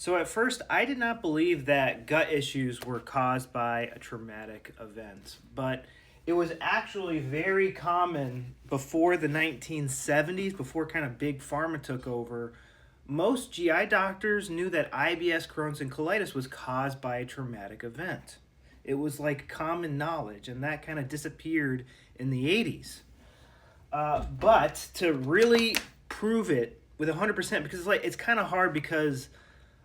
So at first, I did not believe that gut issues were caused by a traumatic event, but it was actually very common before the 1970s, before kind of big pharma took over. Most GI doctors knew that IBS, Crohn's, and colitis was caused by a traumatic event. It was like common knowledge, and that kind of disappeared in the 80s. But to really prove it with 100%, because it's kind of hard because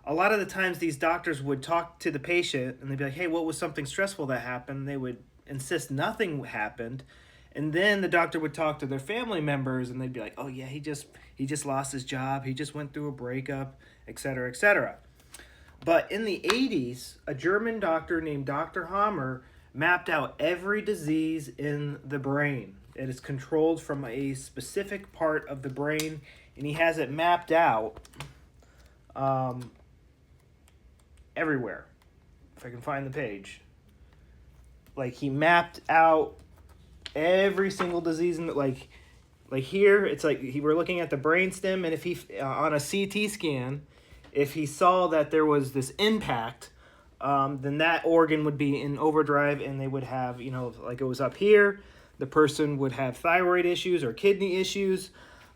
a lot of the times these doctors would talk to the patient and they'd be like, hey, what was something stressful that happened? They would insist nothing happened. And then the doctor would talk to their family members and they'd be like, oh yeah, he just lost his job, he just went through a breakup, etc., etc. But in the 80s, a German doctor named Dr. Hammer mapped out every disease in the brain. It is controlled from a specific part of the brain, and he has it mapped out um, everywhere. If I can find the page. Like, he mapped out every single disease in the, like here, it's like he were looking at the brainstem, and if he on a CT scan, if he saw that there was this impact, then that organ would be in overdrive, and they would have, like it was up here, the person would have thyroid issues or kidney issues.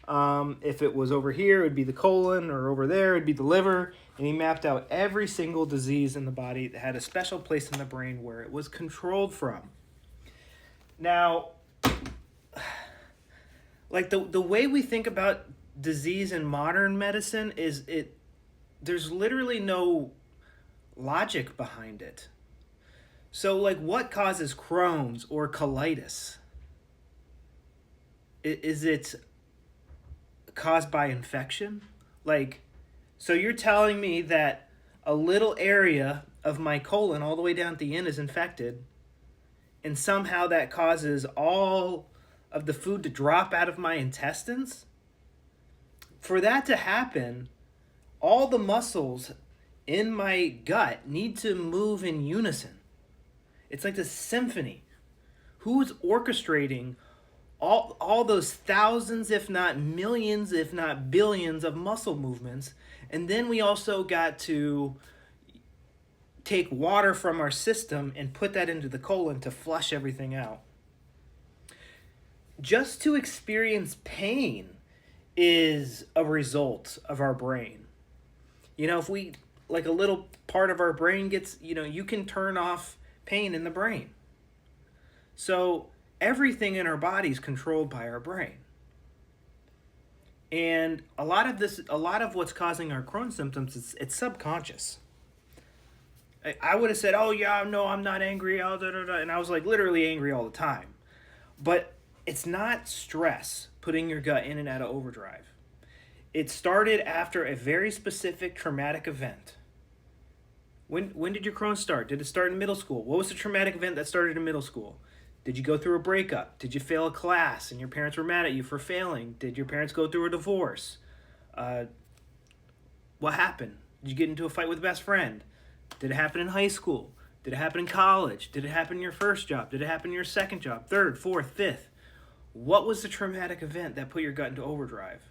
If it was over here, it would be the colon, or over there, it'd be the liver. And he mapped out every single disease in the body that had a special place in the brain where it was controlled from. Now, like the way we think about disease in modern medicine is there's literally no logic behind it. So, like, what causes Crohn's or colitis? Is it caused by infection? Like, so you're telling me that a little area of my colon all the way down at the end is infected, and somehow that causes all of the food to drop out of my intestines? For that to happen, all the muscles in my gut need to move in unison. It's like this symphony. Who's orchestrating all those thousands, if not millions, if not billions of muscle movements? And then we also got to take water from our system and put that into the colon to flush everything out. Just to experience pain is a result of our brain. If we, like, a little part of our brain gets, you can turn off pain in the brain. So everything in our body is controlled by our brain. And a lot of what's causing our Crohn's symptoms, it's subconscious. I would have said, oh yeah, no, I'm not angry, and I was like literally angry all the time. But it's not stress putting your gut in and out of overdrive. It started after a very specific traumatic event. When did your Crohn's start? Did it start in middle school? What was the traumatic event that started in middle school? Did you go through a breakup? Did you fail a class and your parents were mad at you for failing? Did your parents go through a divorce? What happened? Did you get into a fight with a best friend? Did it happen in high school? Did it happen in college? Did it happen in your first job? Did it happen in your second job? Third, fourth, fifth? What was the traumatic event that put your gut into overdrive?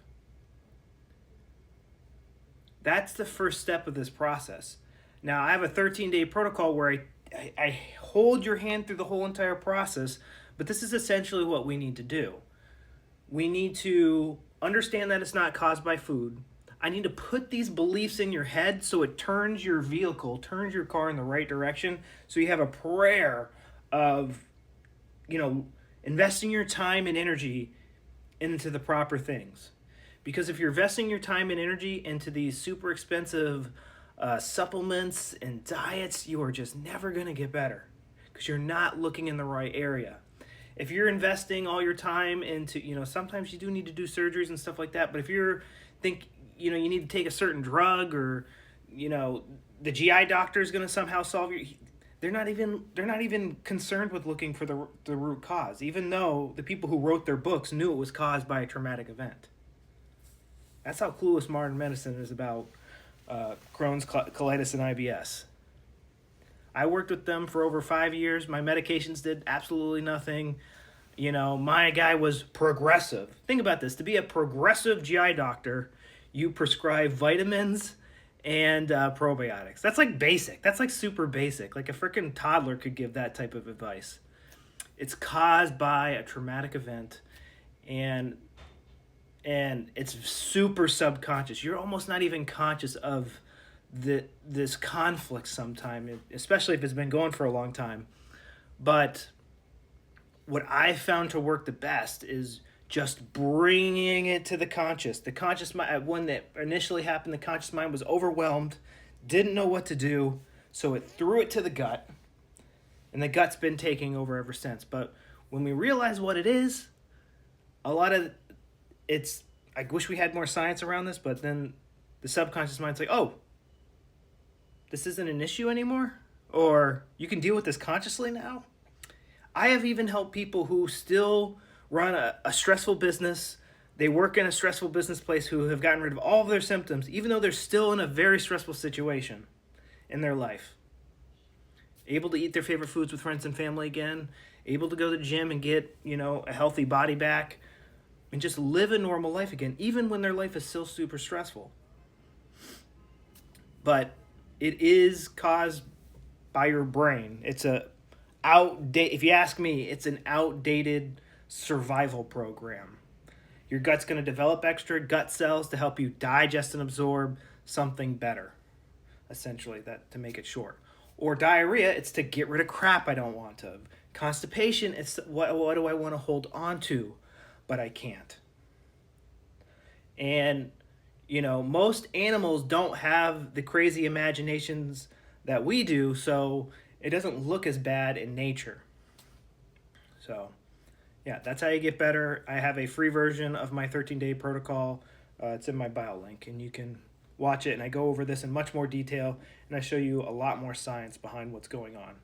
That's the first step of this process. Now, I have a 13-day protocol where I hold your hand through the whole entire process, but this is essentially what we need to do. We need to understand that it's not caused by food. I need to put these beliefs in your head so it turns your vehicle, turns your car in the right direction, so you have a prayer of, investing your time and energy into the proper things. Because if you're investing your time and energy into these super expensive supplements and diets, you are just never going to get better because you're not looking in the right area. If you're investing all your time into, sometimes you do need to do surgeries and stuff like that, but if you you need to take a certain drug, or, the GI doctor is going to somehow solve they're not even concerned with looking for the root cause, even though the people who wrote their books knew it was caused by a traumatic event. That's how clueless modern medicine is about Crohn's, colitis, and IBS. I worked with them for over 5 years. My medications did absolutely nothing. My guy was progressive. Think about this. To be a progressive GI doctor, you prescribe vitamins and probiotics. That's like basic. That's like super basic. Like a freaking toddler could give that type of advice. It's caused by a traumatic event, and it's super subconscious. You're almost not even conscious of this conflict sometime, especially if it's been going for a long time. But what I found to work the best is just bringing it to the conscious. The conscious mind, when that initially happened, the conscious mind was overwhelmed, didn't know what to do, so it threw it to the gut, and the gut's been taking over ever since. But when we realize what it is, a lot of it's, I wish we had more science around this, but then the subconscious mind's like, oh, this isn't an issue anymore? Or you can deal with this consciously now? I have even helped people who still run a stressful business. They work in a stressful business place who have gotten rid of all of their symptoms, even though they're still in a very stressful situation in their life. Able to eat their favorite foods with friends and family again, able to go to the gym and get, a healthy body back, and just live a normal life again, even when their life is still super stressful. But it is caused by your brain. It's if you ask me, it's an outdated survival program. Your gut's going to develop extra gut cells to help you digest and absorb something better, essentially, that to make it short. Or diarrhea, it's to get rid of crap I don't want to. Constipation, it's what do I want to hold on to, but I can't. And, most animals don't have the crazy imaginations that we do, so it doesn't look as bad in nature. So, yeah, that's how you get better. I have a free version of my 13-day protocol. It's in my bio link, and you can watch it. And I go over this in much more detail, and I show you a lot more science behind what's going on.